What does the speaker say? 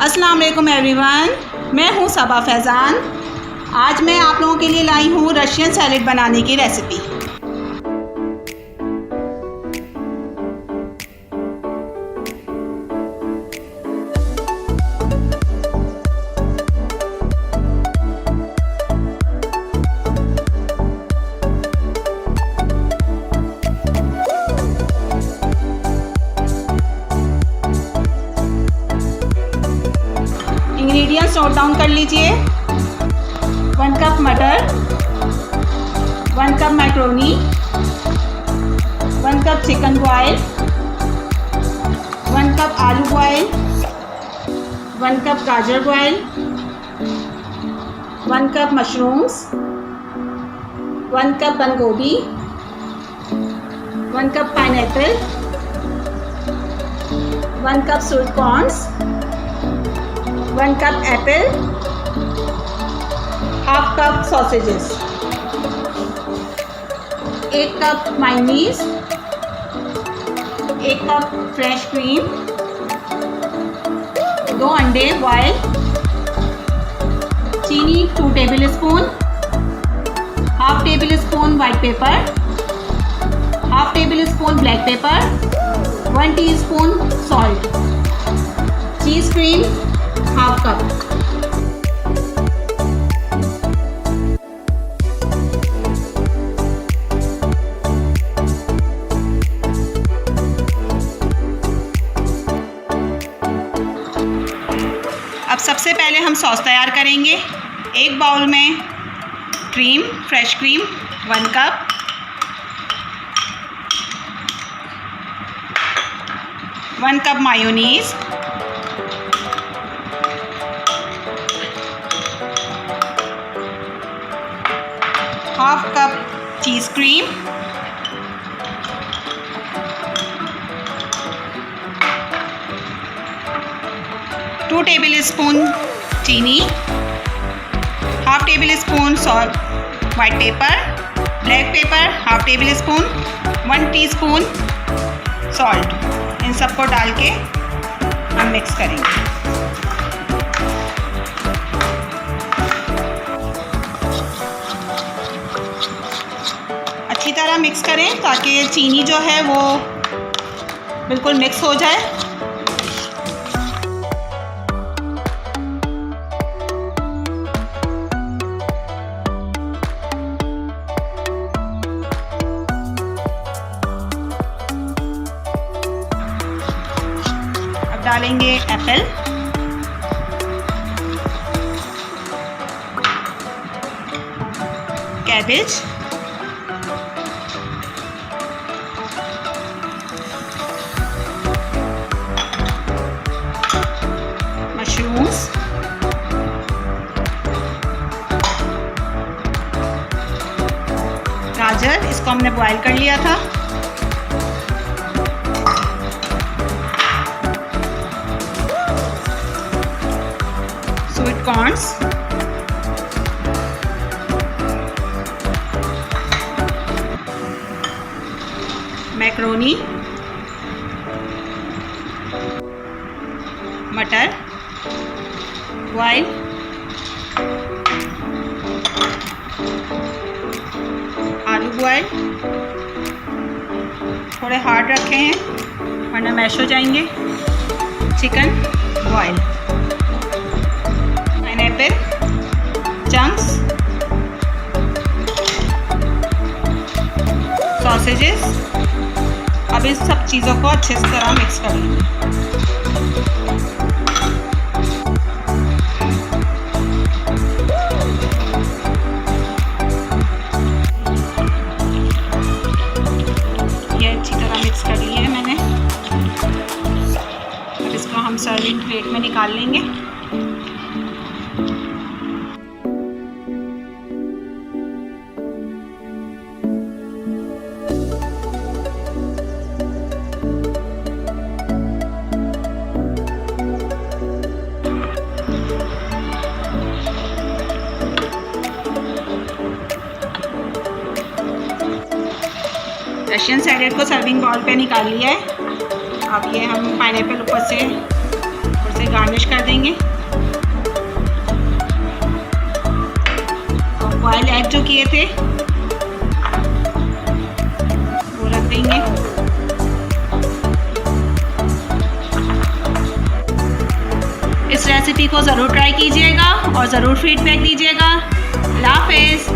अस्सलाम वालेकुम एवरीवन, मैं हूं सबा फैज़ान। आज मैं आप लोगों के लिए लाई हूं रशियन सैलेड बनाने की रेसिपी। इंग्रेडिएंट्स नोट डाउन कर लीजिए। 1 कप मटर, 1 cup macaroni, 1 cup chicken boil, 1 cup आलू बॉयल, 1 कप गाजर बॉयल, 1 कप मशरूम्स, 1 कप बंद गोभी, 1 cup pineapple, 1 cup sweet corns, 1 cup apple, half cup sausages, 1 cup mayonnaise, 1 cup fresh cream, 2 अंडे boil, चीनी 2 tablespoon, half tablespoon white pepper, half tablespoon black pepper, 1 teaspoon salt, cheese cream half cup. अब सबसे पहले हम sauce तैयार करेंगे। एक bowl में cream, fresh cream 1 cup, 1 cup mayonnaise, 1/2 cup cheese cream, 2 tablespoon चीनी, half tablespoon salt, white pepper, black pepper half tablespoon, 1 teaspoon salt. इन सबको डाल के हम मिक्स करेंगे। अच्छी तरह मिक्स करें ताकि चीनी जो है वो बिल्कुल मिक्स हो जाए। अब डालेंगे एप्पल, कैबेज, मशरूम्स, गाजर, इसको हमने बॉईल कर लिया था, स्वीट कॉर्न्स, मैक्रोनी, मटर बॉयल, आलू बॉयल, थोड़े हार्ड रखे हैं वरना मैश हो जाएंगे, chicken boil, pineapple chunks, sausages. अब इन सब चीज़ों को अच्छे से तरह मिक्स कर लेंगे। ये अच्छी तरह मिक्स कर लिया है मैंने। अब इसको हम सर्विंग प्लेट में निकाल लेंगे। रशियन सैलेड को सर्विंग बाउल पे निकाल लिया है। अब ये हम पाइनएप्पल ऊपर से इसे गार्निश कर देंगे। और बॉयल एग जो किए थे वो रख देंगे। इस रेसिपी को ज़रूर ट्राई कीजिएगा और ज़रूर फीडबैक दीजिएगा। अल्लाह हाफ़िज़।